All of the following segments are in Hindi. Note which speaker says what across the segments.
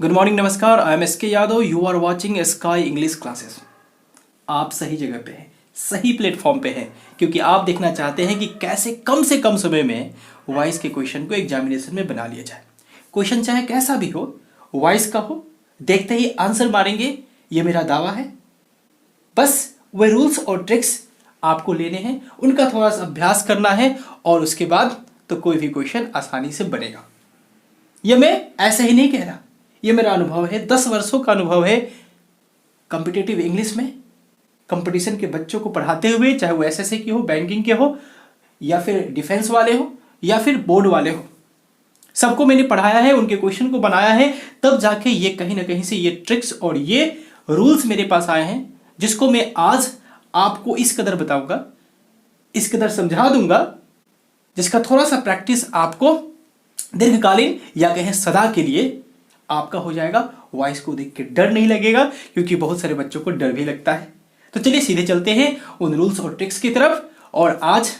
Speaker 1: गुड मॉर्निंग, नमस्कार। आई am S K Yadav. You are watching sky English classes. आप सही जगह पे हैं, सही प्लेटफॉर्म पे हैं, क्योंकि आप देखना चाहते हैं कि कैसे कम से कम समय में वॉइस के क्वेश्चन को एग्जामिनेशन में बना लिया जाए। क्वेश्चन चाहे कैसा भी हो, वॉइस का हो, देखते ही आंसर मारेंगे, ये मेरा दावा है। बस वे रूल्स और ट्रिक्स आपको लेने हैं, उनका थोड़ा सा अभ्यास करना है और उसके बाद तो कोई भी क्वेश्चन आसानी से बनेगा। ये मैं ऐसे ही नहीं कह रहा, ये मेरा अनुभव है, 10 वर्षों का अनुभव है कॉम्पिटिटिव इंग्लिश में, कंपटीशन के बच्चों को पढ़ाते हुए, चाहे वो एसएससी की हो, बैंकिंग के हो, या फिर डिफेंस वाले हो, या फिर बोर्ड वाले हो। सबको मैंने पढ़ाया है, उनके क्वेश्चन को बनाया है, तब जाके ये कहीं ना कहीं से ये ट्रिक्स और ये रूल्स मेरे पास आए हैं, जिसको मैं आज आपको इस कदर बताऊंगा, इस कदर समझा दूंगा, जिसका थोड़ा सा प्रैक्टिस आपको दीर्घकालीन या कहें सदा के लिए आपका हो जाएगा। वॉइस को देख के डर नहीं लगेगा, क्योंकि बहुत सारे बच्चों को डर भी लगता है। तो चलिए सीधे चलते हैं उन रूल्स और ट्रिक्स की तरफ, और आज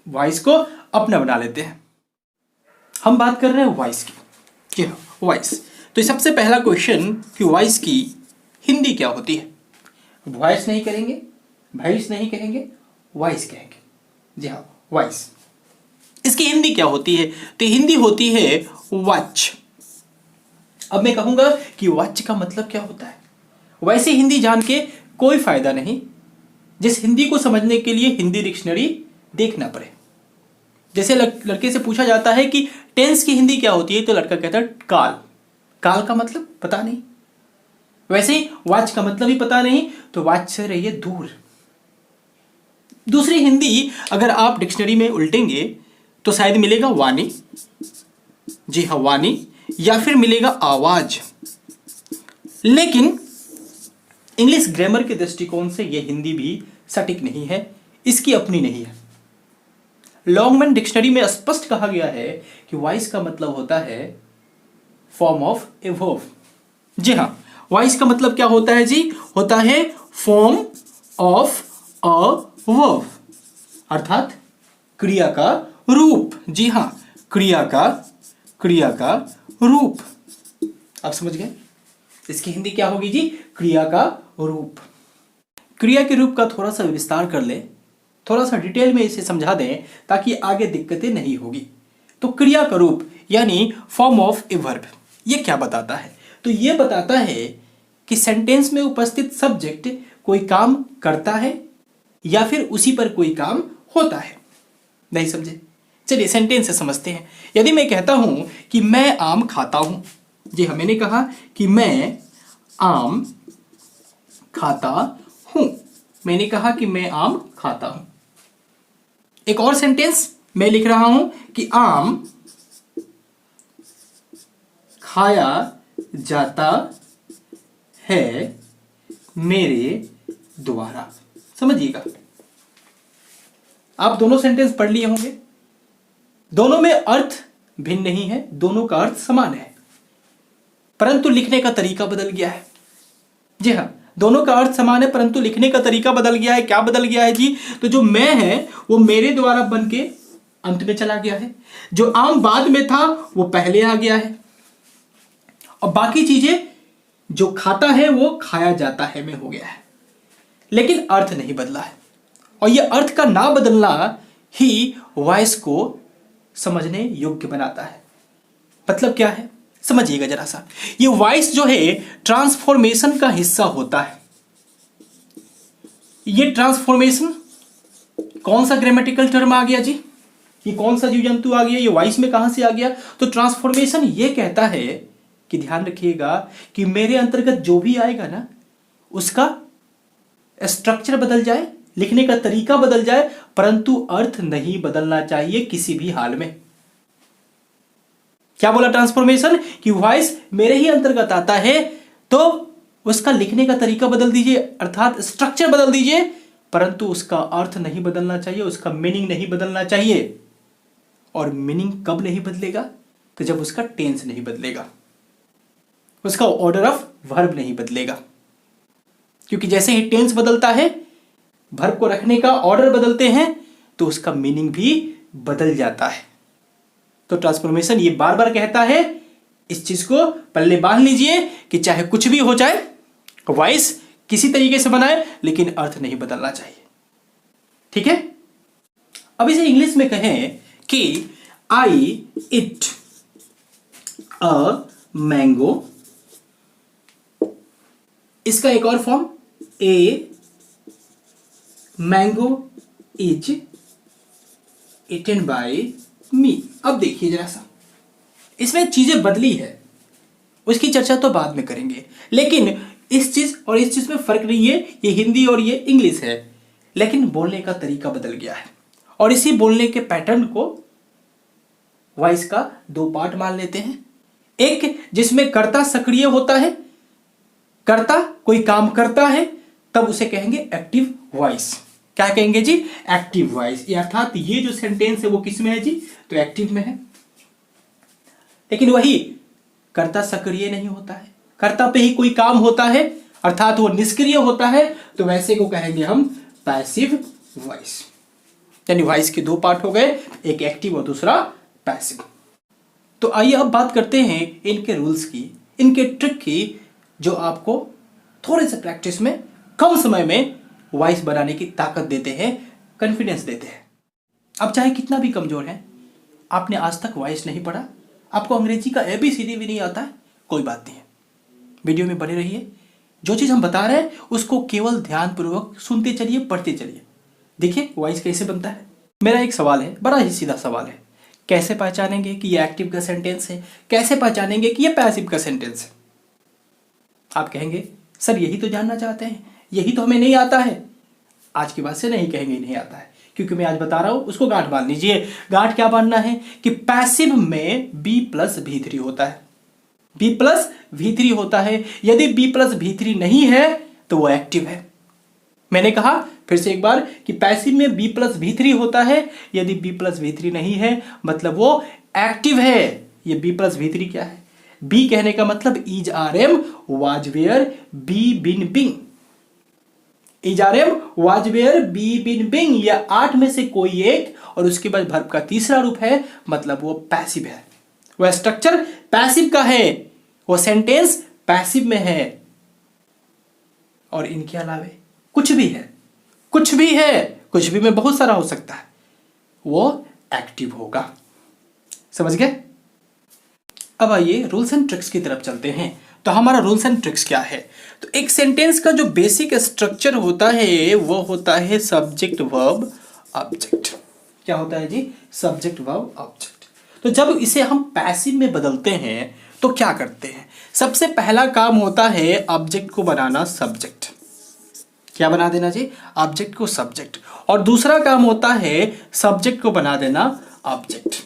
Speaker 1: वॉइस को अपना बना लेते हैं। हम बात कर रहे हैं वॉइस की। जी हाँ, वॉइस। तो सबसे पहला क्वेश्चन कि वॉइस की हिंदी क्या होती है। वॉइस नहीं करेंगे, वॉइस नहीं कहेंगे, वॉइस कहेंगे। जी हाँ, वॉइस। इसकी हिंदी क्या होती है? तो हिंदी होती है वॉच। अब मैं कहूंगा कि वॉच का मतलब क्या होता है। वैसे हिंदी जान के कोई फायदा नहीं, जिस हिंदी को समझने के लिए हिंदी डिक्शनरी देखना पड़े। जैसे लड़के से पूछा जाता है कि टेंस की हिंदी क्या होती है, तो लड़का कहता है काल। काल का मतलब पता नहीं। वैसे ही वॉच का मतलब ही पता नहीं, तो वॉच से रहिए दूर। दूसरी हिंदी अगर आप डिक्शनरी में उल्टेंगे तो शायद मिलेगा वाणी। जी हाँ, वाणी, या फिर मिलेगा आवाज। लेकिन इंग्लिश ग्रामर के दृष्टिकोण से यह हिंदी भी सटीक नहीं है, इसकी अपनी नहीं है। लॉन्गमैन डिक्शनरी में स्पष्ट कहा गया है कि वॉइस का मतलब होता है फॉर्म ऑफ ए वर्ब। जी हाँ, वॉइस का मतलब क्या होता है जी? होता है फॉर्म ऑफ अ वर्ब, अर्थात क्रिया का रूप। जी हाँ, क्रिया का रूप। आप समझ गए? इसकी हिंदी क्या होगी जी? क्रिया का रूप। क्रिया के रूप का थोड़ा सा विस्तार कर ले, थोड़ा सा डिटेल में इसे समझा दें, ताकि आगे दिक्कतें नहीं होगी। तो क्रिया का रूप यानी फॉर्म ऑफ ए वर्ब, ये क्या बताता है? तो ये बताता है कि सेंटेंस में उपस्थित सब्जेक्ट कोई काम करता है या फिर उसी पर कोई काम होता है। नहीं समझे? चलिए सेंटेंस से समझते हैं। यदि मैं कहता हूं कि मैं आम खाता हूं, जी हाँ, मैंने कहा कि मैं आम खाता हूं। मैंने कहा कि मैं आम खाता हूं। एक और सेंटेंस मैं लिख रहा हूं कि आम खाया जाता है मेरे द्वारा। समझिएगा, आप दोनों सेंटेंस पढ़ लिए होंगे। दोनों में अर्थ भिन्न नहीं है, दोनों का अर्थ समान है, परंतु लिखने का तरीका बदल गया है। जी हाँ, दोनों का अर्थ समान है, परंतु लिखने का तरीका बदल गया है। क्या बदल गया है जी? तो जो मैं है वो मेरे द्वारा बन के अंत में चला गया है, जो आम बाद में था वो पहले आ गया है, और बाकी चीजें जो खाता है वो खाया जाता है में हो गया है, लेकिन अर्थ नहीं बदला है। और यह अर्थ का ना बदलना ही वॉइस को समझने योग्य बनाता है। मतलब क्या है, समझिएगा जरा सा। ये वॉइस जो है ट्रांसफॉर्मेशन का हिस्सा होता है। ये ट्रांसफॉर्मेशन कौन सा ग्रामेटिकल टर्म आ गया जी? ये कौन सा जीव जंतु आ गया? ये वॉइस में कहां से आ गया? तो ट्रांसफॉर्मेशन ये कहता है कि ध्यान रखिएगा कि मेरे अंतर्गत जो भी आएगा ना, उसका स्ट्रक्चर बदल जाए, लिखने का तरीका बदल जाए, परंतु अर्थ नहीं बदलना चाहिए किसी भी हाल में। क्या बोला ट्रांसफॉर्मेशन? कि वॉइस मेरे ही अंतर्गत आता है, तो उसका लिखने का तरीका बदल दीजिए, अर्थात स्ट्रक्चर बदल दीजिए, परंतु उसका अर्थ नहीं बदलना चाहिए, उसका मीनिंग नहीं बदलना चाहिए। और मीनिंग कब नहीं बदलेगा? तो जब उसका टेंस नहीं बदलेगा, उसका ऑर्डर ऑफ वर्ब नहीं बदलेगा। क्योंकि जैसे ही टेंस बदलता है, वर्ब को रखने का ऑर्डर बदलते हैं, तो उसका मीनिंग भी बदल जाता है। तो ट्रांसफॉर्मेशन ये बार बार कहता है इस चीज को पल्ले बांध लीजिए कि चाहे कुछ भी हो जाए, वॉइस किसी तरीके से बनाए लेकिन अर्थ नहीं बदलना चाहिए। ठीक है। अब इसे इंग्लिश में कहें कि आई इट अ मैंगो। इसका एक और form, a mango is eaten by me. अब देखिए जरा सा, इसमें चीजें बदली है, उसकी चर्चा तो बाद में करेंगे, लेकिन इस चीज और इस चीज में फर्क नहीं है। ये हिंदी और ये इंग्लिश है, लेकिन बोलने का तरीका बदल गया है। और इसी बोलने के पैटर्न को वॉइस का दो पार्ट मान लेते हैं। एक जिसमें कर्ता सक्रिय होता है, कर्ता कोई काम करता है, तब उसे कहेंगे एक्टिव वॉइस। क्या कहेंगे जी? Active voice. अर्थात ये जो सेंटेंस है वो किस में है जी? तो एक्टिव में है। लेकिन वही कर्ता सक्रिय नहीं होता है, कर्ता पे ही कोई काम होता है, अर्थात वो निष्क्रिय होता है, तो वैसे को कहेंगे हम पैसिव वॉइस। यानी वॉइस के दो पार्ट हो गए, एक एक्टिव और दूसरा पैसिव। तो आइए अब बात करते हैं इनके रूल्स की, इनके ट्रिक की, जो आपको थोड़े से प्रैक्टिस में कम समय में वॉइस बनाने की ताकत देते हैं, कॉन्फिडेंस देते हैं। अब चाहे कितना भी कमजोर है, आपने आज तक वॉइस नहीं पढ़ा, आपको अंग्रेजी का ABCD भी नहीं आता है, कोई बात नहीं है, वीडियो में बने रहिए। जो चीज़ हम बता रहे हैं उसको केवल ध्यानपूर्वक सुनते चलिए, पढ़ते चलिए। देखिए वॉइस कैसे बनता है। मेरा एक सवाल है, बड़ा ही सीधा सवाल है, कैसे पहचानेंगे कि ये एक्टिव का सेंटेंस है, कैसे पहचानेंगे कि ये पैसिव का सेंटेंस है? आप कहेंगे सर यही तो जानना चाहते हैं, यही तो हमें नहीं आता है। आज के बाद से नहीं कहेंगे नहीं आता है, क्योंकि मैं आज बता रहा हूं, उसको गांठ बांध लीजिए। गांठ क्या बांधना है कि पैसिव में B+V3 होता है, B+V3 होता है। यदि B+V3 नहीं है तो वो एक्टिव है। मैंने कहा फिर से एक बार कि पैसिव में B+V3 होता है, यदि B+V3 नहीं है मतलब वो एक्टिव है। ये B+V3 क्या है? बी कहने का मतलब is are am was were be been being. Is are am was were be been being, या 8 में से कोई एक और उसके बाद वर्ब का तीसरा रूप है, मतलब वो पैसिव है। वह स्ट्रक्चर पैसिव का है, वो सेंटेंस पैसिव में है। और इनके अलावे कुछ भी है, कुछ भी है, कुछ भी में बहुत सारा हो सकता है, वो एक्टिव होगा। समझ गए? अब आइए रूल्स एंड ट्रिक्स की तरफ चलते हैं। तो हमारा रूल्स एंड ट्रिक्स क्या है? तो एक सेंटेंस का जो बेसिक स्ट्रक्चर होता है वो होता है सब्जेक्ट वर्ब ऑब्जेक्ट। क्या होता है जी? Subject verb object. तो जब इसे हम पैसिव में बदलते हैं तो क्या करते हैं? सबसे पहला काम होता है ऑब्जेक्ट को बनाना सब्जेक्ट। क्या बना देना जी? ऑब्जेक्ट को सब्जेक्ट। और दूसरा काम होता है सब्जेक्ट को बना देना ऑब्जेक्ट।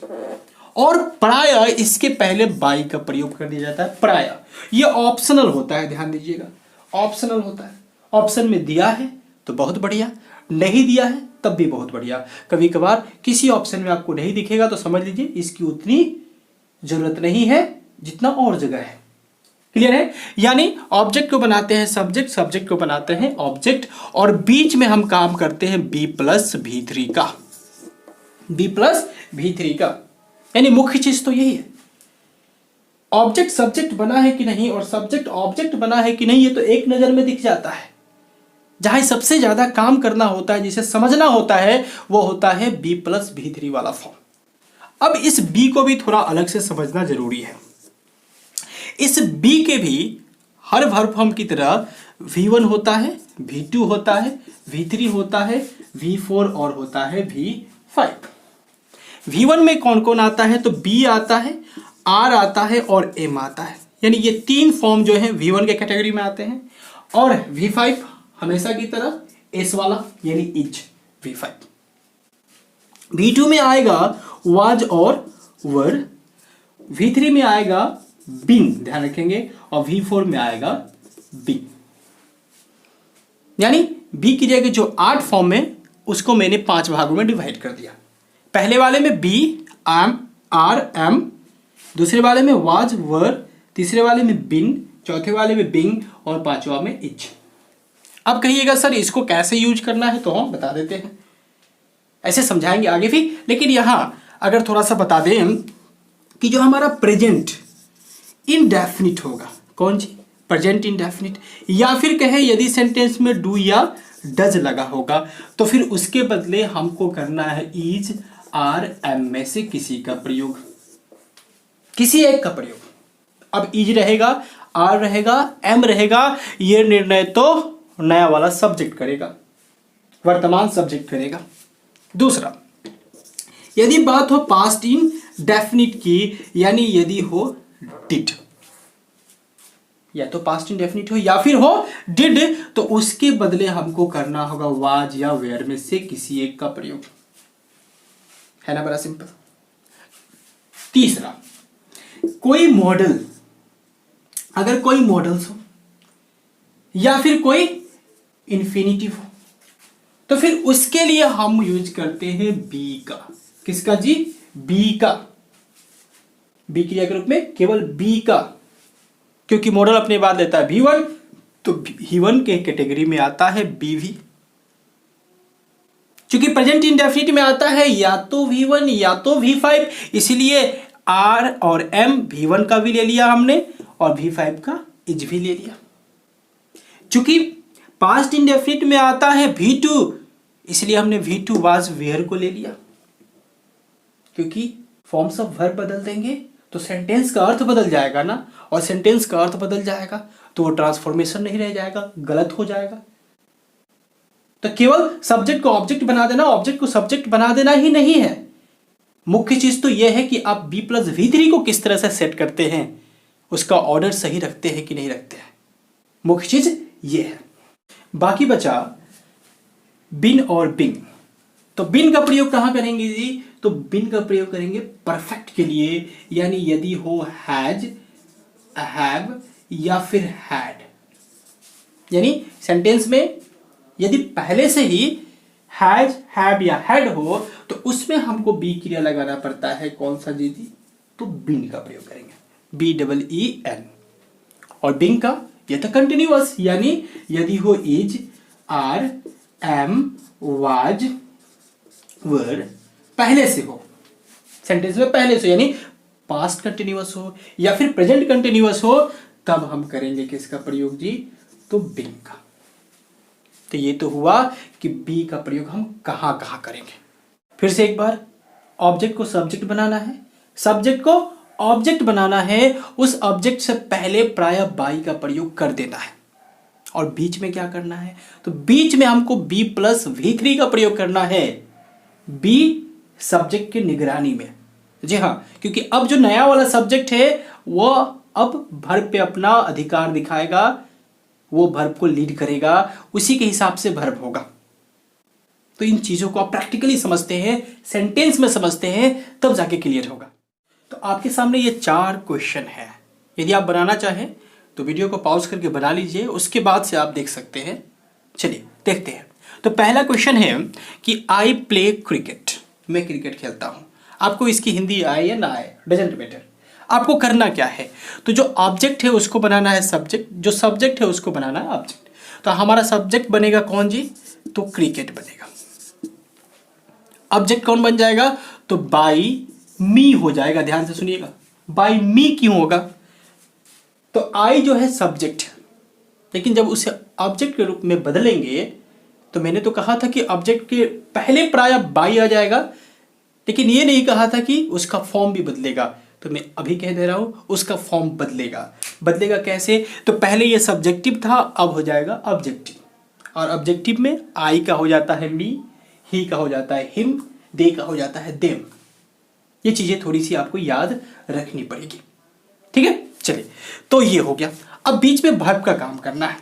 Speaker 1: और प्रायः इसके पहले बाई का प्रयोग कर दिया जाता है। प्रायः ये ऑप्शनल होता है, ध्यान दीजिएगा, ऑप्शनल होता है। ऑप्शन में दिया है तो बहुत बढ़िया, नहीं दिया है तब भी बहुत बढ़िया। कभी कभार किसी ऑप्शन में आपको नहीं दिखेगा तो समझ लीजिए इसकी उतनी जरूरत नहीं है जितना और जगह है। क्लियर है? यानी ऑब्जेक्ट को बनाते हैं सब्जेक्ट, सब्जेक्ट को बनाते हैं ऑब्जेक्ट, और बीच में हम काम करते हैं B+V3 का, B+V3 का। यानी मुख्य चीज तो यही है, ऑब्जेक्ट सब्जेक्ट बना है कि नहीं और सब्जेक्ट ऑब्जेक्ट बना है कि नहीं, ये तो एक नजर में दिख जाता है। जहां सबसे ज्यादा काम करना होता है, जिसे समझना होता है, वो होता है B+V3 वाला फॉर्म। अब इस B को भी थोड़ा अलग से समझना जरूरी है। इस B के भी हर वर्ब फॉर्म की तरह V1 होता है, V2 होता है, V3 होता है, V4 और होता है V5। V1 में कौन कौन आता है? तो B आता है, R आता है और M आता है। यानी ये तीन फॉर्म जो है V1 के कैटेगरी में आते हैं। और V5 हमेशा की तरह S वाला यानी इज V5। V2 में आएगा वाज और वर, V3 में आएगा बिन, ध्यान रखेंगे, और V4 में आएगा बी। यानी बी की जगह जो 8 फॉर्म में, उसको मैंने 5 भागों में डिवाइड कर दिया। पहले वाले में बी, एम, आर, एम, दूसरे वाले में वाज, वर, तीसरे वाले में बिन, चौथे वाले में बिंग और पांचवा में इच। अब कहिएगा सर इसको कैसे यूज करना है, तो हम बता देते हैं, ऐसे समझाएंगे आगे भी। लेकिन यहां अगर थोड़ा सा बता दें कि जो हमारा प्रेजेंट इंडेफिनिट होगा। कौन जी? Present indefinite. या फिर कहें यदि सेंटेंस में डू या डज लगा होगा तो फिर उसके बदले हमको करना है इज, आर, एम में से किसी का प्रयोग, किसी एक का प्रयोग। अब इज रहेगा, आर रहेगा, एम रहेगा, ये निर्णय तो नया वाला सब्जेक्ट करेगा, वर्तमान सब्जेक्ट करेगा। दूसरा, यदि बात हो पास्ट इन डेफिनिट की, यानी यदि हो डिड, या तो पास्ट इंडेफिनिट हो या फिर हो डिड, तो उसके बदले हमको करना होगा वाज या वेयर में से किसी एक का प्रयोग। है ना, बड़ा सिंपल। तीसरा, कोई मॉडल, अगर कोई मॉडल्स हो या फिर कोई इंफिनिटिव हो तो फिर उसके लिए हम यूज करते हैं बी का। किसका जी? बी का। बी क्रिया के रूप में केवल बी का, क्योंकि मॉडल अपने बाद लेता है V1, तो V1 के कैटेगरी में आता है बी भी। चूंकि प्रेजेंट इंडेफिनिट में आता है या तो V1 या तो V5, इसलिए R और M V1 का भी ले लिया हमने और V5 का इज भी ले लिया। चूंकि पास्ट इंडेफिनिट में आता है V2, इसलिए हमने V2 वाज वेयर को ले लिया। क्योंकि फॉर्म्स ऑफ वर्ब बदल देंगे तो सेंटेंस का अर्थ बदल जाएगा ना, और सेंटेंस का अर्थ बदल जाएगा तो वो ट्रांसफॉर्मेशन नहीं रह जाएगा, गलत हो जाएगा। तो केवल सब्जेक्ट को ऑब्जेक्ट बना देना, ऑब्जेक्ट को सब्जेक्ट बना देना ही नहीं है। मुख्य चीज तो यह है कि आप B+V3 को किस तरह से सेट करते हैं, उसका ऑर्डर सही रखते हैं कि नहीं रखते हैं, मुख्य चीज ये है। बाकी बचा बिन और बिंग। तो बिन का प्रयोग कहां करेंगे जी? तो बिन का प्रयोग करेंगे परफेक्ट के लिए, यानी यदि हो हैज, हैव या फिर हैड। यानी सेंटेंस में यदि पहले से ही हैज, हैव या हैड हो तो उसमें हमको बी क्रिया लगाना पड़ता है। कौन सा जी? तो बिन का प्रयोग करेंगे, BEEN। और बिंग का ये तो कंटिन्यूअस, यानी यदि हो इज, आर, एम, वाज, वर, पहले से हो, सेंटेंस में पहले से, यानी पास्ट कंटिन्यूअस हो या फिर प्रेजेंट कंटिन्यूअस हो, तब हम करेंगे किसका प्रयोग जी? तो बिंग का। तो ये तो हुआ कि बी का प्रयोग हम कहां कहां करेंगे। फिर से एक बार, ऑब्जेक्ट को सब्जेक्ट बनाना है, सब्जेक्ट को ऑब्जेक्ट बनाना है, उस ऑब्जेक्ट से पहले प्राय बाई का प्रयोग कर देना है। और बीच में क्या करना है? तो बीच में हमको B+V3 का प्रयोग करना है, बी सब्जेक्ट की निगरानी में। जी हाँ, क्योंकि अब जो नया वाला सब्जेक्ट है वो अब वर्ब पे अपना अधिकार दिखाएगा, वो वर्ब को लीड करेगा, उसी के हिसाब से वर्ब होगा। तो इन चीजों को आप प्रैक्टिकली समझते हैं, सेंटेंस में समझते हैं, तब जाके क्लियर होगा। तो आपके सामने ये 4 क्वेश्चन है। यदि आप बनाना चाहें तो वीडियो को पॉज करके बना लीजिए, उसके बाद से आप देख सकते हैं। चलिए देखते हैं। तो पहला क्वेश्चन है कि आई प्ले क्रिकेट, मैं क्रिकेट खेलता हूं। आपको इसकी हिंदी आए या ना आए, डजेंट मैटर। आपको करना क्या है? तो जो ऑब्जेक्ट है उसको बनाना है सब्जेक्ट, जो सब्जेक्ट है उसको बनाना है ऑब्जेक्ट। तो हमारा सब्जेक्ट बनेगा कौन जी? तो क्रिकेट बनेगा। ऑब्जेक्ट कौन बन जाएगा? तो बाई मी हो जाएगा। ध्यान से सुनिएगा, बाई मी क्यों होगा? तो आई जो है सब्जेक्ट, लेकिन जब उसे ऑब्जेक्ट के रूप में बदलेंगे तो मैंने तो कहा था कि ऑब्जेक्ट के पहले प्राय बाई आ जाएगा, लेकिन ये नहीं कहा था कि उसका फॉर्म भी बदलेगा। तो मैं अभी कह दे रहा हूं, उसका फॉर्म बदलेगा। बदलेगा कैसे? तो पहले ये सब्जेक्टिव था, अब हो जाएगा ऑब्जेक्टिव, और ऑब्जेक्टिव में आई का हो जाता है मी, ही का हो जाता है हिम, दे का हो जाता है देम। ये चीजें थोड़ी सी आपको याद रखनी पड़ेगी, ठीक है। चलिए, तो ये हो गया। अब बीच में वर्ब का काम करना है।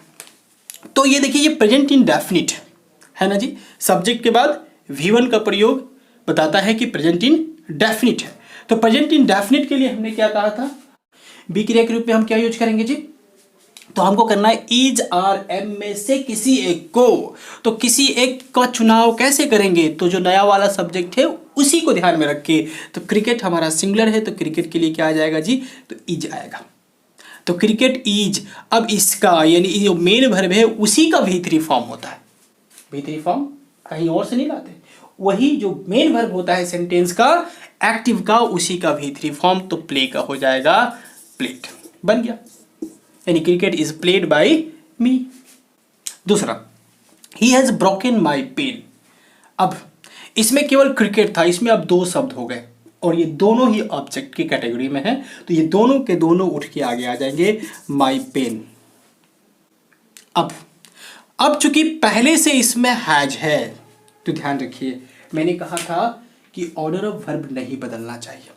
Speaker 1: तो ये देखिए, ये प्रेजेंट इंडेफिनिट है ना जी। सब्जेक्ट के बाद V1 का प्रयोग बताता है कि प्रेजेंट इंडेफिनिट है। तो प्रेजेंट इंडेफिनिट के लिए हमने क्या कहा था? बी क्रिया के रूप में हम क्या यूज करेंगे जी? तो हमको करना है इज, आर, एम में से किसी एक को। तो किसी एक का चुनाव कैसे करेंगे? तो जो नया वाला सब्जेक्ट है उसी को ध्यान में रख के। तो क्रिकेट हमारा सिंगुलर है, तो क्रिकेट के लिए क्या आ जाएगा जी? तो इज आएगा। तो क्रिकेट इज। अब इसका यानी जो मेन वर्ब है उसी का V3 फॉर्म होता है। V3 फॉर्म कहीं और से नहीं लाते, वही जो मेन वर्ब होता है सेंटेंस का, एक्टिव का, उसी का V3 फॉर्म। तो प्ले का हो जाएगा प्लेट। बन गया, यानी cricket is played by me. दूसरा, he has broken my pen. अब इसमें केवल क्रिकेट था, इसमें अब दो शब्द हो गए और ये दोनों ही ऑब्जेक्ट की कैटेगरी में है, तो ये दोनों के दोनों उठ के आगे आ जाएंगे, माई पेन। अब चूंकि पहले से इसमें हैज है, तो ध्यान रखिए मैंने कहा था कि ऑर्डर ऑफ वर्ब नहीं बदलना चाहिए,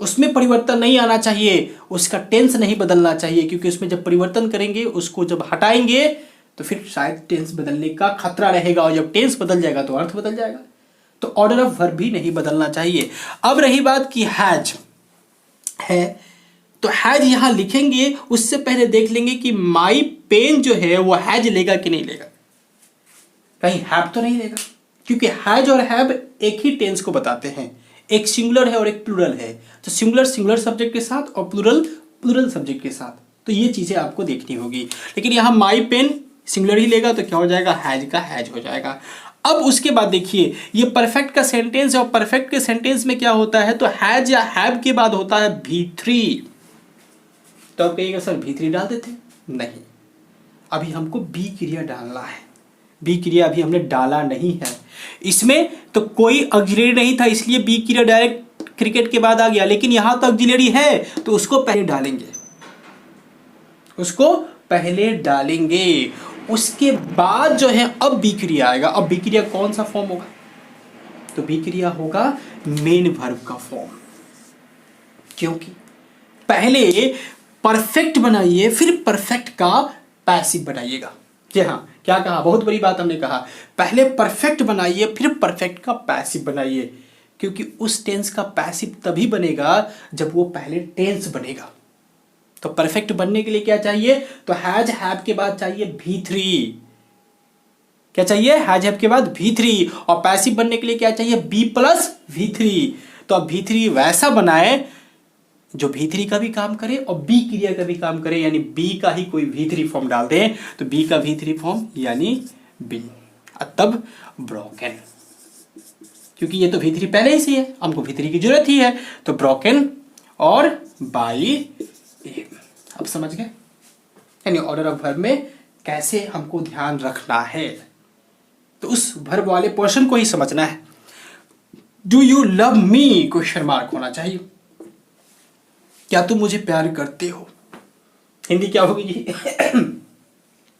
Speaker 1: उसमें परिवर्तन नहीं आना चाहिए, उसका टेंस नहीं बदलना चाहिए, क्योंकि उसमें जब परिवर्तन करेंगे, उसको जब हटाएंगे तो फिर शायद टेंस बदलने का खतरा रहेगा, और जब टेंस बदल जाएगा तो अर्थ बदल जाएगा। तो ऑर्डर ऑफ वर्ब भी नहीं बदलना चाहिए। अब रही बात कि हैज है, तो हैज यहां लिखेंगे, उससे पहले देख लेंगे कि माई पेन जो है वो हैज लेगा कि नहीं लेगा, कहीं हैव तो नहीं लेगा, क्योंकि हैज और हैव एक ही टेंस को बताते हैं, एक सिंगुलर है और एक प्लूरल है, तो सिंगुलर सिंगुलर सब्जेक्ट के साथ और प्लूरल प्लूरल सब्जेक्ट के साथ, तो ये चीजें आपको देखनी होगी। लेकिन यहां माई पेन सिंगुलर ही लेगा, तो क्या हो जाएगा, हैज का हैज हो जाएगा। अब उसके बाद देखिए, ये परफेक्ट का सेंटेंस है, और परफेक्ट के सेंटेंस में क्या होता है, तो हैज या हैव के बाद होता है V3। तो आप कहिएगा सर V3 डाल देते, नहीं, अभी हमको बी क्रिया डालना है, बी क्रिया अभी हमने डाला नहीं है, इसमें तो कोई ऑक्सिलरी नहीं था, इसलिए बी क्रिया डायरेक्ट क्रिकेट के बाद आ गया, लेकिन यहां तो ऑक्सिलरी है, तो उसको पहले डालेंगे, उसको पहले डालेंगे, उसके बाद जो है अब बी क्रिया आएगा। अब बी क्रिया कौन सा फॉर्म होगा, तो बी क्रिया होगा मेन वर्ब का फॉर्म, क्योंकि पहले परफेक्ट बनाइए फिर परफेक्ट का पैसिव बनाइएगा। जी हाँ, क्या कहा, बहुत बड़ी बात हमने कहा, पहले परफेक्ट बनाइए फिर परफेक्ट का पैसिव बनाइए, क्योंकि उस टेंस का पैसिव तभी बनेगा जब वो पहले टेंस बनेगा। तो परफेक्ट बनने के लिए क्या चाहिए, तो हैज हैव के बाद चाहिए V3, क्या चाहिए, हैज हैव के बाद V3, और पैसिव बनने के लिए क्या चाहिए, B प्लस V3। तो अब V3 वैसा बनाए जो V3 का भी काम करे और B क्रिया का भी काम करे, यानी B का ही कोई V3 फॉर्म डाल दें, तो B का V3 फॉर्म यानी B, तब ब्रोकन, क्योंकि ये तो V3 पहले ही से है, हमको V3 की जरूरत ही है, तो ब्रोकन और बाई ए। अब समझ गए, यानी ऑर्डर ऑफ वर्ब में कैसे हमको ध्यान रखना है, तो उस वर्ब वाले पोर्शन को ही समझना है। Do you love me, question mark होना चाहिए, क्या तुम मुझे प्यार करते हो, हिंदी क्या होगी जी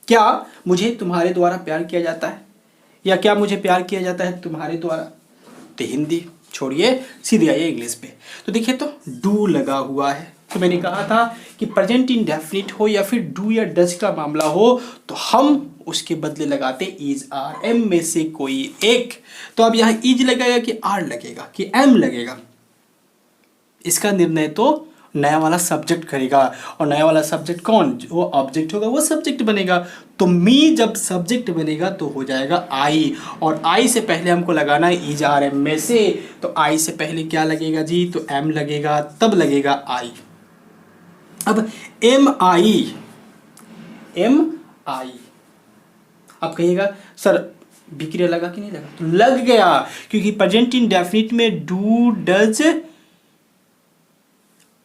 Speaker 1: क्या मुझे तुम्हारे द्वारा प्यार किया जाता है, या क्या मुझे प्यार किया जाता है तुम्हारे द्वारा, तो हिंदी छोड़िए, सीधे आइए इंग्लिश पे। तो देखिए, तो डू लगा हुआ है, तो मैंने कहा था कि प्रेजेंट इंडेफिनिट हो या फिर डू या डज का मामला हो, तो हम उसके बदले लगाते इज आर, एम में से कोई एक। तो अब यहां इज लगेगा कि आर लगेगा कि एम लगेगा, इसका निर्णय तो नया वाला सब्जेक्ट करेगा, और नया वाला सब्जेक्ट कौन, जो ऑब्जेक्ट होगा वो सब्जेक्ट बनेगा। तो मी जब सब्जेक्ट बनेगा तो हो जाएगा आई, और आई से पहले हमको लगाना है इज आर एम में से, तो आई से पहले क्या लगेगा जी, तो एम लगेगा, तब लगेगा आई। अब एम आई, अब कहिएगा सर बी क्रिया लगा कि नहीं लगा, तो लग गया, क्योंकि प्रेजेंट इंडेफिनिट में डू डज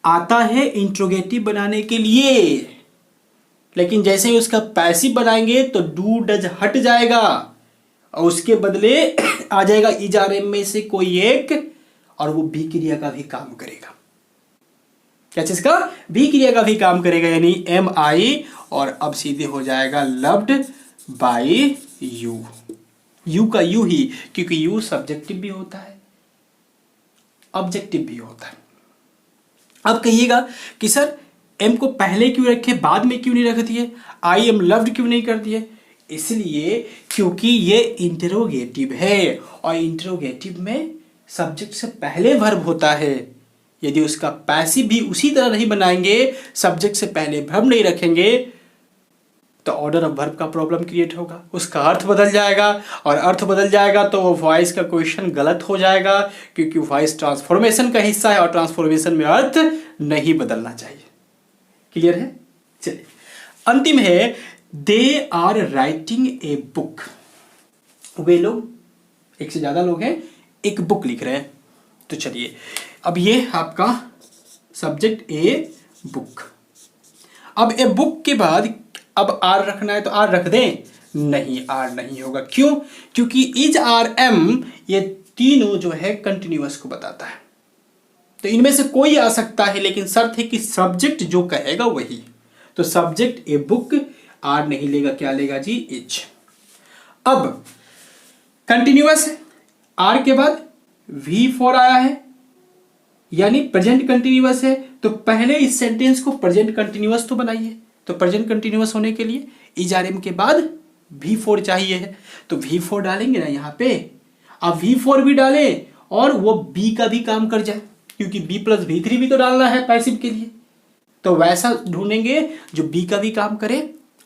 Speaker 1: आता है इंट्रोगेटिव बनाने के लिए, लेकिन जैसे ही उसका पैसिव बनाएंगे तो डू डज हट जाएगा और उसके बदले आ जाएगा इज आर एम में से कोई एक, और वो बी क्रिया का भी काम करेगा। क्या चीज का, बी क्रिया का भी काम करेगा, यानी एम आई, और अब सीधे हो जाएगा लव्ड बाय यू, यू का यू ही, क्योंकि यू सब्जेक्टिव भी होता है ऑब्जेक्टिव भी होता है। अब कहिएगा कि सर एम को पहले क्यों रखे, बाद में क्यों नहीं रख दिए, आई एम लव्ड क्यों नहीं कर दिए, इसलिए क्योंकि ये इंटरोगेटिव है, और इंटरोगेटिव में सब्जेक्ट से पहले वर्ब होता है। यदि उसका पैसिव भी उसी तरह नहीं बनाएंगे, सब्जेक्ट से पहले वर्ब नहीं रखेंगे, तो ऑर्डर ऑफ वर्ब का प्रॉब्लम क्रिएट होगा, उसका अर्थ बदल जाएगा, और अर्थ बदल जाएगा तो वो वॉइस का क्वेश्चन गलत हो जाएगा, क्योंकि वॉइस ट्रांसफॉर्मेशन का हिस्सा है, और ट्रांसफॉर्मेशन में अर्थ नहीं बदलना चाहिए। क्लियर है, चलिए अंतिम है, they are writing a book, वे लोग, एक से ज्यादा लोग हैं, एक बुक लिख रहे हैं। तो चलिए, अब ये आपका सब्जेक्ट ए बुक। अब ए बुक के बाद अब आर रखना है तो आर रख दें? नहीं, आर नहीं होगा। क्यों? क्योंकि इज आर एम ये तीनों जो है कंटिन्यूअस को बताता है, तो इनमें से कोई आ सकता है, लेकिन शर्त है कि सब्जेक्ट जो कहेगा वही। तो सब्जेक्ट ए बुक, आर नहीं लेगा, क्या लेगा जी? इज। अब कंटिन्यूअस है, आर के बाद V4 आया है, यानी प्रेजेंट कंटिन्यूअस है, तो पहले इस सेंटेंस को प्रेजेंट कंटिन्यूअस तो बनाइए। तो प्रेजेंट कंटिन्यूअस होने के लिए इज आर एम के बाद V4 चाहिए है, तो V4 डालेंगे ना यहाँ पे। अब V4 भी डाले और वो B का भी काम कर जाए, क्योंकि B प्लस V3 भी तो डालना है पैसिव के लिए, तो वैसा ढूंढेंगे जो B का भी काम करे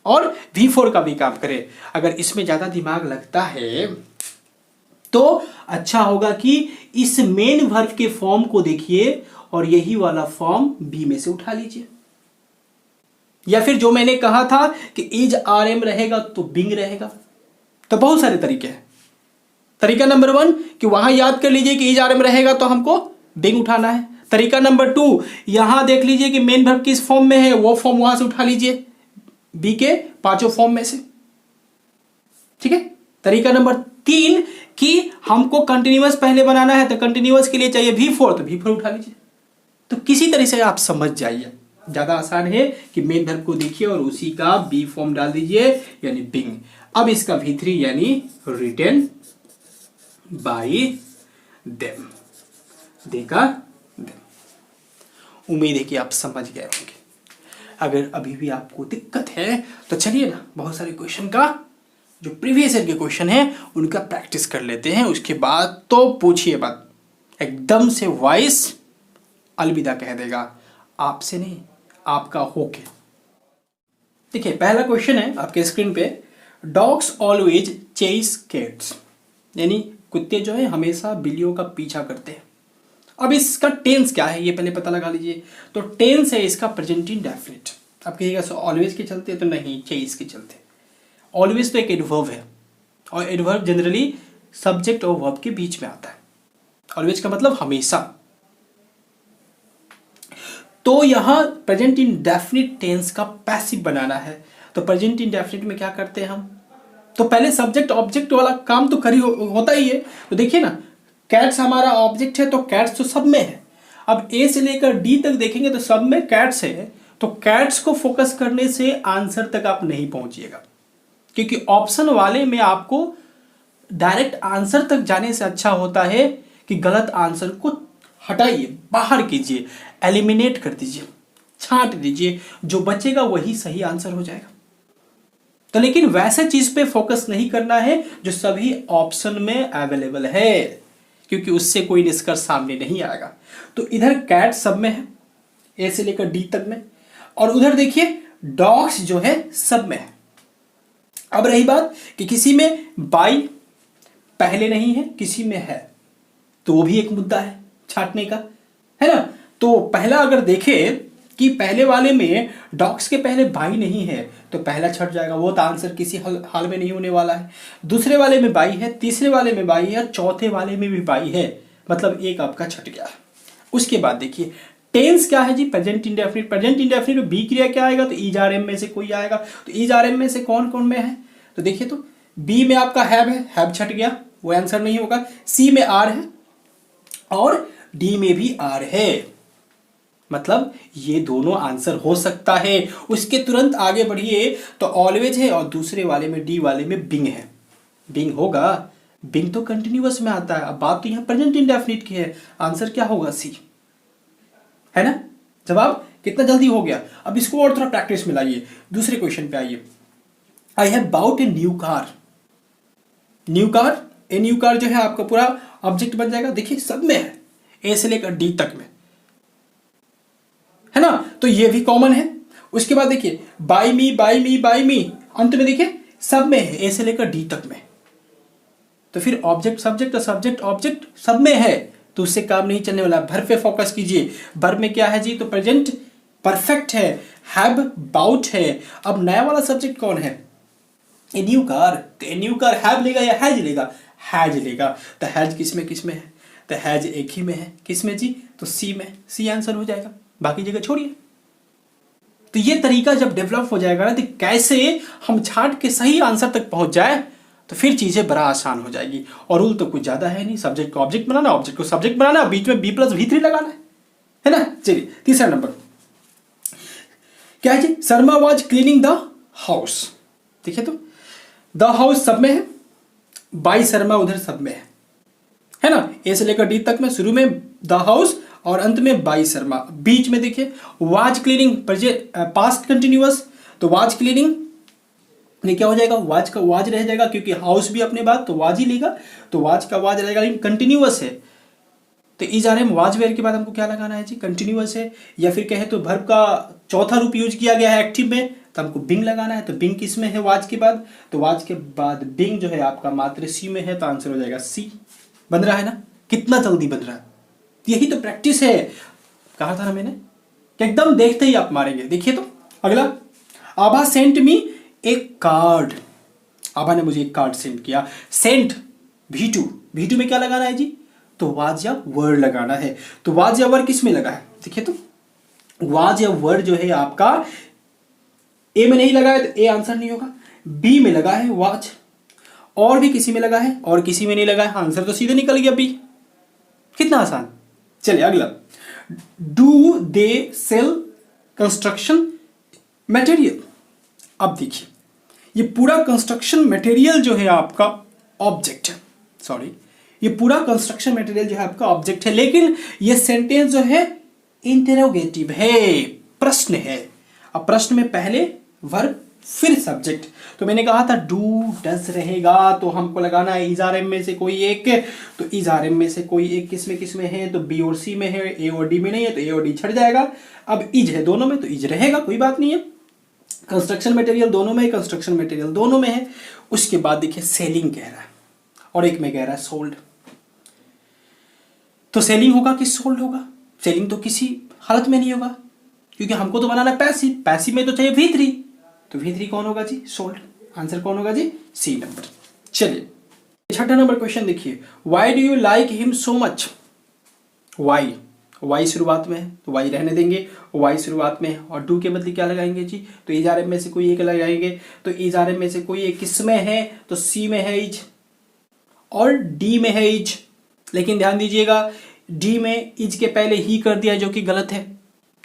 Speaker 1: और V4 का भी काम करे। अगर इसमें ज्यादा दिमाग लगता है तो अच्छा होगा कि इस मेन वर्ब के फॉर्म को देखिए और यही वाला फॉर्म बी में से उठा लीजिए, या फिर जो मैंने कहा था कि इज आर एम रहेगा तो बिंग रहेगा। तो बहुत सारे तरीके हैं। तरीका नंबर 1 कि वहां याद कर लीजिए कि इज आर एम रहेगा तो हमको बिंग उठाना है। तरीका नंबर 2 यहां देख लीजिए कि मेन वर्ब किस फॉर्म में है, वो फॉर्म वहां से उठा लीजिए बी के पांचों फॉर्म में से। ठीक है। तरीका नंबर 3 कि हमको कंटिन्यूअस पहले बनाना है, तो कंटिन्यूअस के लिए चाहिए V4, तो V4 उठा लीजिए। तो किसी तरह से आप समझ जाइए, ज्यादा आसान है कि मेन वर्ब को देखिए और उसी का बी फॉर्म डाल दीजिए, यानी बिंग। अब इसका V3 यानी रिटन बाय देम, देखा देम। उम्मीद है कि आप समझ गए होंगे। अगर अभी भी आपको दिक्कत है तो चलिए ना, बहुत सारे क्वेश्चन का जो प्रीवियस ईयर के क्वेश्चन है उनका प्रैक्टिस कर लेते हैं, उसके बाद तो पूछिए बात, एकदम से वॉइस अलविदा कह देगा, आपसे नहीं आपका होके। देखिए पहला क्वेश्चन है आपके स्क्रीन पे, डॉग्स ऑलवेज चेस कैट्स, यानी कुत्ते जो है हमेशा बिल्लियों का पीछा करते हैं। अब इसका टेंस क्या है ये पहले पता लगा लीजिए। तो टेंस है इसका प्रेजेंट इंडेफिनिट। आप कहिएगा ऑलवेज के चलते, तो नहीं, चेस के चलते। ऑलवेज तो एक एडवर्ब है और एडवर्ब जनरली सब्जेक्ट और वर्ब के बीच में आता है। ऑलवेज का मतलब हमेशा। तो यहां प्रेजेंट इंडेफिनिट टेंस का पैसिव बनाना है। तो प्रेजेंट इंडेफिनिट में क्या करते हैं हम, तो पहले सब्जेक्ट ऑब्जेक्ट वाला काम तो होता ही है। तो देखिए ना, कैट्स हमारा ऑब्जेक्ट है, तो कैट्स तो सब में है। अब ए से लेकर डी तक देखेंगे तो सब में कैट्स है, तो कैट्स को फोकस करने से आंसर तक आप नहीं पहुंचिएगा, क्योंकि ऑप्शन वाले में आपको डायरेक्ट आंसर तक जाने से अच्छा होता है कि गलत आंसर को हटाइए, बाहर कीजिए, एलिमिनेट कर दीजिए, छांट दीजिए, जो बचेगा वही सही आंसर हो जाएगा। तो लेकिन वैसे चीज पे फोकस नहीं करना है जो सभी ऑप्शन में अवेलेबल है, क्योंकि उससे कोई निष्कर्ष सामने नहीं आएगा। तो इधर कैट सब में है, ए से लेकर डी तक में, और उधर देखिए डॉग्स जो है सब में है। अब रही बात कि किसी में बाई पहले नहीं है, किसी में है, तो वो भी एक मुद्दा है छांटने का, है ना। तो पहला अगर देखें कि पहले वाले में डॉग्स के पहले बाई नहीं है, तो पहला छट जाएगा, वो तो आंसर किसी हाल में नहीं होने वाला है। दूसरे वाले में बाई है, तीसरे वाले में बाई है, और चौथे वाले में भी बाई है, मतलब एक आपका छट गया। उसके बाद देखिए टेंस क्या है जी, प्रेजेंट इंडेफिनिट। प्रेजेंट इंडेफिनिट में बी क्रिया क्या आएगा, तो इज आर एम में से कोई आएगा। तो इज आर एम में से कौन कौन में है, तो देखिए तो बी में आपका हैव है, हैव छट गया, वो आंसर नहीं होगा। सी में आर है और डी में भी आर है, मतलब ये दोनों आंसर हो सकता है। उसके तुरंत आगे बढ़िए तो ऑलवेज है और दूसरे वाले में डी वाले में बिंग है, बिंग होगा। बिंग तो कंटिन्यूअस में आता है। अब बात तो यहां प्रेजेंट इंडेफिनिट की है, आंसर क्या होगा, सी, है ना। जवाब कितना जल्दी हो गया। अब इसको और थोड़ा प्रैक्टिस में लाइए, दूसरे क्वेश्चन पे आइए। I have bought a new car. New car, a new car जो है आपका पूरा ऑब्जेक्ट बन जाएगा। देखिए सब में है, ए से लेकर डी तक में, है ना, तो ये भी कॉमन है। उसके बाद देखिए बाय मी, बाय मी, बाय मी, अंत में देखिए सब में है, ए से लेकर डी तक में। तो फिर ऑब्जेक्ट सब्जेक्ट और सब्जेक्ट ऑब्जेक्ट सब में है, तो उससे काम नहीं चलने वाला। वर्ब पे फोकस कीजिए। वर्ब में क्या है जी, तो प्रेजेंट परफेक्ट है, हैव बाउट है। अब नया वाला सब्जेक्ट कौन है, ए न्यू कार। तो ए न्यू कार हैव लेगा या हैज लेगा, हैज लेगा। तो हैज किसमें है, तो हैज एक ही में है, किसमें जी, तो सी में। सी आंसर हो जाएगा, बाकी जगह छोड़िए। तो ये तरीका जब डेवलप हो जाएगा ना, तो कैसे हम छाट के सही आंसर तक पहुंच जाए, तो फिर चीजें बड़ा आसान हो जाएगी। और रूल तो कुछ ज्यादा है नहीं, सब्जेक्ट को ऑब्जेक्ट बनाना, ऑब्जेक्ट को सब्जेक्ट बनाना, बीच में B+V3 लगाना है ना। चलिए तीसरा नंबर क्या है जी, Sharma was cleaning the house. देखिए तो द हाउस सब में है, बाई शर्मा उधर सब में है ना, ए से लेकर डी तक में, शुरू में द हाउस और अंत में बाई शर्मा। बीच में देखिए वाज क्लीनिंग, पास्ट कंटिन्यूअस, तो वाज क्लीनिंग ये क्या हो जाएगा, वाज का वाज रह जाएगा, क्योंकि हाउस भी अपने बात तो वाज ही लेगा, तो वाज का वाज रहेगा, लेकिन कंटिन्यूअस है तो is are am was were के बाद हमको क्या लगाना है जी, कंटिन्यूअस है। या फिर कहे तो वर्ब का चौथा रूप यूज किया गया है एक्टिव में, तो हमको बिंग लगाना है, तो बिंग किस में है, वाज के बाद, तो वाज के बाद बिंग जो है आपका मात्र सी में है, तो आंसर हो जाएगा सी। बन रहा है ना, कितना जल्दी बन रहा है, यही तो प्रैक्टिस है। कहा था ना मैंने कि एकदम देखते ही आप मारेंगे। देखिए तो अगला, आभा सेंट मी एक कार्ड, आभा ने मुझे एक कार्ड सेंड किया। सेंट V2 में क्या लगाना है जी, तो वाज या वर्ड लगाना है। तो वाज या वर्ड किस में लगा है, देखिए तो वाज या वर्ड जो है आपका ए में नहीं लगा है, तो ए आंसर नहीं होगा। बी में लगा है वाज, और भी किसी में लगा है और किसी में नहीं लगा है, आंसर तो सीधे निकल गया बी। कितना आसान। चलिए अगला, do they sell construction material. अब देखिए ये पूरा कंस्ट्रक्शन मटेरियल जो है आपका ऑब्जेक्ट है, सॉरी ये पूरा कंस्ट्रक्शन मटेरियल जो है आपका ऑब्जेक्ट है, लेकिन ये सेंटेंस जो है इंटेरोगेटिव है, प्रश्न है। अब प्रश्न में पहले वर्ब फिर सब्जेक्ट, तो मैंने कहा था डू डज रहेगा, तो हमको लगाना है इज आर एम में से कोई एक, तो इज आर एम में से कोई एक किस में है, तो बी और सी में है, ए और डी में नहीं है, तो ए और डी छट जाएगा। अब इज है दोनों में, तो इज रहेगा, कोई बात नहीं है। कंस्ट्रक्शन मटेरियल दोनों में है, कंस्ट्रक्शन मटेरियल दोनों में है। उसके बाद देखिए सेलिंग कह रहा है और एक में कह रहा है सोल्ड, तो सेलिंग होगा कि सोल्ड होगा, सेलिंग तो किसी हालत में नहीं होगा, क्योंकि हमको तो बनाना पैसिव, पैसिव में तो चाहिए V3, तो V3 कौन होगा जी, सोल्ड। आंसर कौन होगा जी, सी नंबर। चलिए छठा नंबर क्वेश्चन देखिए, why do you like him so much. Why शुरुआत में है तो वाई रहने देंगे, वाई शुरुआत में है, और डू के बदले क्या लगाएंगे जी, तो इज आर एम में से कोई एक लगाएंगे, तो इज आर एम में से कोई एक किस में है, तो सी में है इज और डी में है इज। लेकिन ध्यान दीजिएगा डी में इज के पहले ही कर दिया, जो कि गलत है,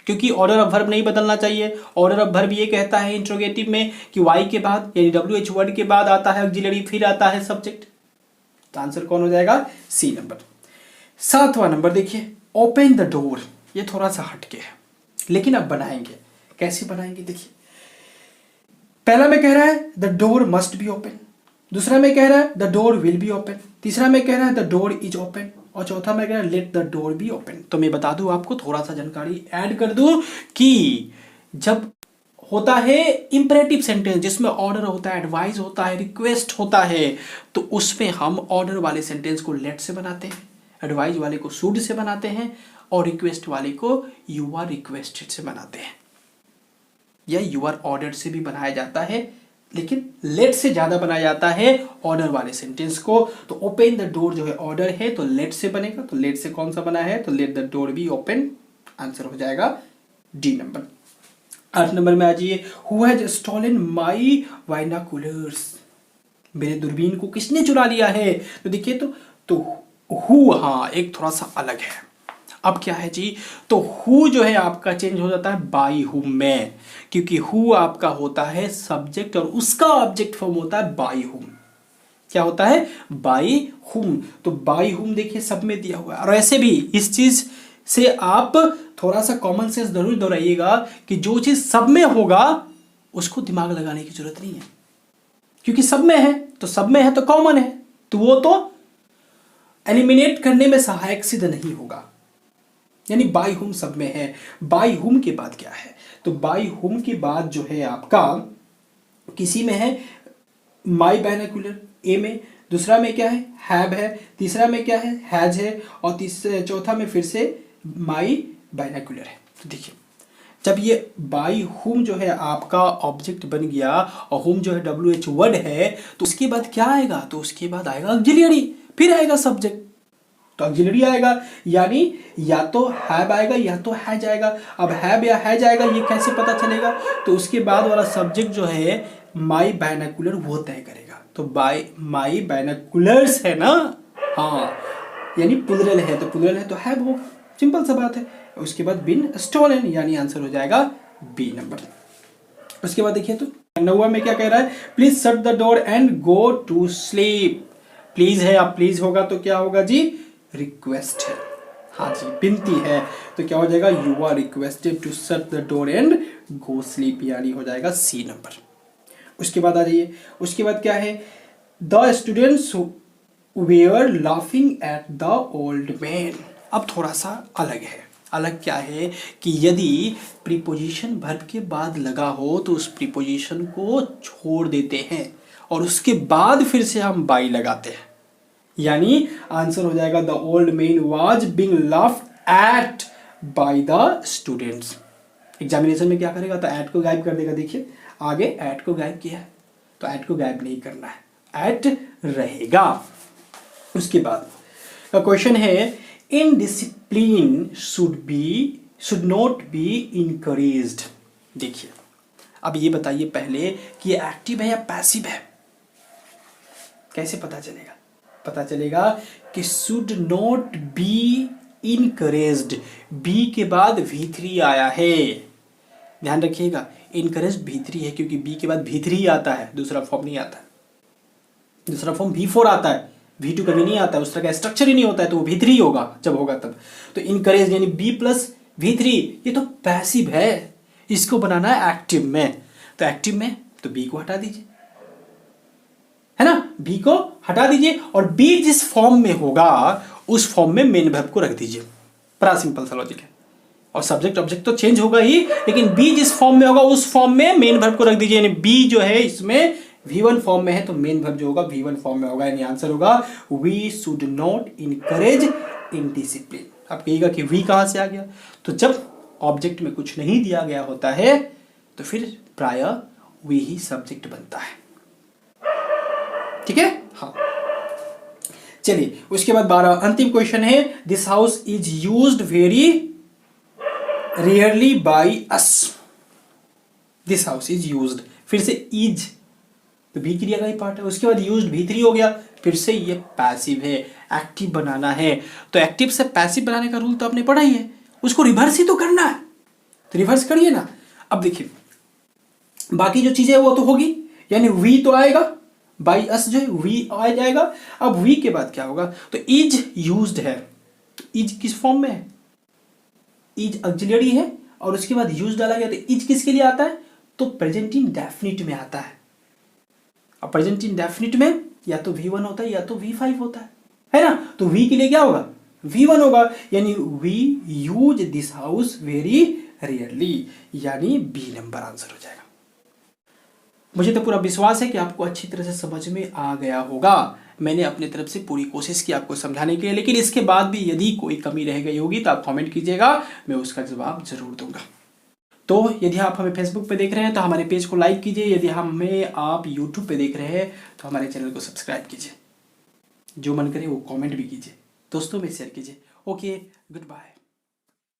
Speaker 1: क्योंकि ऑर्डर ऑफ वर्ब नहीं बदलना चाहिए। ऑर्डर ऑफ वर्ब ये कहता है इंट्रोगेटिव में कि वाई के बाद यानी WH वर्ड के बाद आता है ऑक्सिलरी, फिर आता है सब्जेक्ट, तो आंसर कौन हो जाएगा, सी नंबर। सातवां नंबर देखिए, ओपन द डोर, ये थोड़ा सा हटके है, लेकिन अब बनाएंगे, कैसे बनाएंगे देखिए। पहला में कह रहा है the door must be open, दूसरा में कह रहा है the door will be open, तीसरा में कह रहा है द डोर इज ओपन, और चौथा में कह रहा है let the door be open. तो मैं बता दूं आपको, थोड़ा सा जानकारी ऐड कर दूं कि जब होता है इंपरेटिव सेंटेंस जिसमें ऑर्डर होता है, एडवाइस होता है, रिक्वेस्ट होता है, तो उसमें हम ऑर्डर वाले सेंटेंस को लेट से बनाते हैं, एडवाइस वाले को शुड से बनाते हैं, और रिक्वेस्ट वाले को यू आर रिक्वेस्टेड से बनाते हैं, या यू आर ऑर्डर्ड से भी बनाया जाता है, लेकिन लेट से ज्यादा बनाया जाता है ऑर्डर वाले सेंटेंस को। तो ओपन द डोर जो है ऑर्डर है, तो लेट से बनेगा, तो लेट से कौन सा बना है, तो let the door be open, answer हो जाएगा डी नंबर। 8 नंबर में आ जाइए, who has stolen my binoculars, मेरे दूरबीन को किसने चुरा लिया है। तो देखिए तो हु, हाँ एक थोड़ा सा अलग है। अब क्या है जी, तो हु जो है आपका चेंज हो जाता है बाई हुम में, क्योंकि हु आपका होता है सब्जेक्ट और उसका ऑब्जेक्ट फॉर्म होता है बाई हुम। क्या होता है, बाई हुम। तो बाई हुम देखिए सब में दिया हुआ है। और ऐसे भी इस चीज से आप थोड़ा सा कॉमन सेंस जरूर दोहराइएगा कि जो चीज सब में होगा उसको दिमाग लगाने की जरूरत नहीं है, क्योंकि सब में है, तो सब में है तो कॉमन है, तो वो तो एलिमिनेट करने में सहायक सिद्ध नहीं होगा। यानी बाई हुम सब में है। बाई हुम के बाद क्या है, तो बाई हुम के बाद जो है आपका किसी में है माई बाइनोकुलर, ए में, दूसरा में क्या है, हैव है, तीसरा में क्या है, हैज है, और चौथा में फिर से माई बाइनोकुलर है। तो देखिए जब ये बाई हुम जो है आपका ऑब्जेक्ट बन गया और हुम जो है WH वर्ड है, तो उसके बाद क्या आएगा, तो उसके बाद आएगा ऑक्सिलरी, फिर आएगा सब्जेक्ट। तो ऑक्सिलरी आएगा, यानी या तो हैव आएगा या तो हैज आएगा। अब हैव या हैज आएगा ये कैसे पता चलेगा? तो उसके बाद वाला सब्जेक्ट जो है माई बायनोकुलर वो तय करेगा। तो बाय माई बायनोकुलर्स है ना, हाँ, यानी प्लूरल है तो प्लूरल है तो हैव होगा, सिंपल सा बात है। उसके बाद बीन स्टोलन, यानी आंसर हो जाएगा बी नंबर। उसके बाद देखिए तो 9वां में क्या कह रहा है, please shut the door and go to sleep. Please है, अब प्लीज होगा तो क्या होगा जी, रिक्वेस्ट है, हाँ जी, विनती है, तो क्या हो जाएगा, you are requested to shut the door and go sleep, यानी हो जाएगा सी नंबर। उसके बाद आ जाइए, उसके बाद क्या है, the students were laughing at the old man. अब थोड़ा सा अलग है, अलग क्या है कि यदि प्रीपोजिशन वर्ब के बाद लगा हो तो उस प्रीपोजिशन को छोड़ देते हैं और उसके बाद फिर से हम बाई लगाते हैं, यानी आंसर हो जाएगा the old man was being laughed eight by the students. Examination में क्या करेगा, तो एट को गायब कर देगा। देखिए आगे एट को गायब किया है, तो एट को गायब नहीं करना है, एट रहेगा। उसके बाद का क्वेश्चन है, indiscipline should not be encouraged. देखिए अब ये बताइए पहले कि ये एक्टिव है या पैसिव है, कैसे पता चलेगा? पता चलेगा कि should not be encouraged, be के बाद V3 आया है, ध्यान रखिएगा, इनकरेज्ड V3 है क्योंकि बी के बाद V3 ही आता है, दूसरा फॉर्म नहीं आता है, दूसरा फॉर्म V4 आता है, V2 कभी नहीं आता है, उस तरह का स्ट्रक्चर ही नहीं होता है, तो वो V3 होगा जब होगा तब। तो इनकरेज यानी B प्लस V3, ये तो पैसिव है, इसको बनाना है एक्टिव में। तो एक्टिव में तो B को हटा दीजिए, है ना, B को हटा दीजिए और B जिस फॉर्म में होगा उस फॉर्म में मेन वर्ब को रख दीजिए, बड़ा सिंपल सा लॉजिक है। और सब्जेक्ट ऑब्जेक्ट तो चेंज होगा ही, लेकिन B जिस फॉर्म में होगा उस फॉर्म में मेन वर्ब को रख दीजिए, यानी B जो है इसमें V1 फॉर्म में है तो मेन वर्ब जो होगा V1 फॉर्म में होगा, यानी आंसर होगा we should not encourage indiscipline. आप कहिएगा कि वी कहां से आ गया, तो जब ऑब्जेक्ट में कुछ नहीं दिया गया होता है तो फिर प्रायः वी ही सब्जेक्ट बनता है, ठीक है, हाँ। चलिए उसके बाद 12 अंतिम क्वेश्चन है, this house is used very rarely by us. This house is used, फिर से इज तो भी क्रिया का ही पार्ट है, उसके बाद यूज्ड V3 हो गया, फिर से ये पैसिव है, एक्टिव बनाना है। तो एक्टिव से पैसिव बनाने का रूल तो आपने पढ़ा ही है, उसको रिवर्स ही तो करना है, तो रिवर्स करिए ना। अब देखिए बाकी जो चीजें वो तो होगी, यानी वी तो आएगा, बाई अस जो है वी आ जाएगा। अब वी के बाद क्या होगा, तो इज यूज्ड है, तो इज किस फॉर्म में है, इज ऑक्सिलरी है और उसके बाद यूज डाला गया, तो इज किसके लिए आता है, तो प्रेजेंट इंडेफिनिट में आता है। अब प्रेजेंट इंडेफिनिट में या तो V1 होता है या तो V5 होता है ना, तो V के लिए क्या होगा, V1 होगा, यानी we use this house very rarely, यानी B नंबर आंसर हो जाएगा। मुझे तो पूरा विश्वास है कि आपको अच्छी तरह से समझ में आ गया होगा। मैंने अपनी तरफ से पूरी कोशिश की आपको समझाने के लिए, लेकिन इसके बाद भी यदि कोई कमी रह गई होगी तो आप कमेंट कीजिएगा, मैं उसका जवाब जरूर दूंगा। तो यदि आप हमें फेसबुक पे देख रहे हैं तो हमारे पेज को लाइक कीजिए, यदि हमें आप यूट्यूब पे देख रहे हैं तो हमारे चैनल को सब्सक्राइब कीजिए, जो मन करे वो कमेंट भी कीजिए, दोस्तों में शेयर कीजिए। Okay, good bye.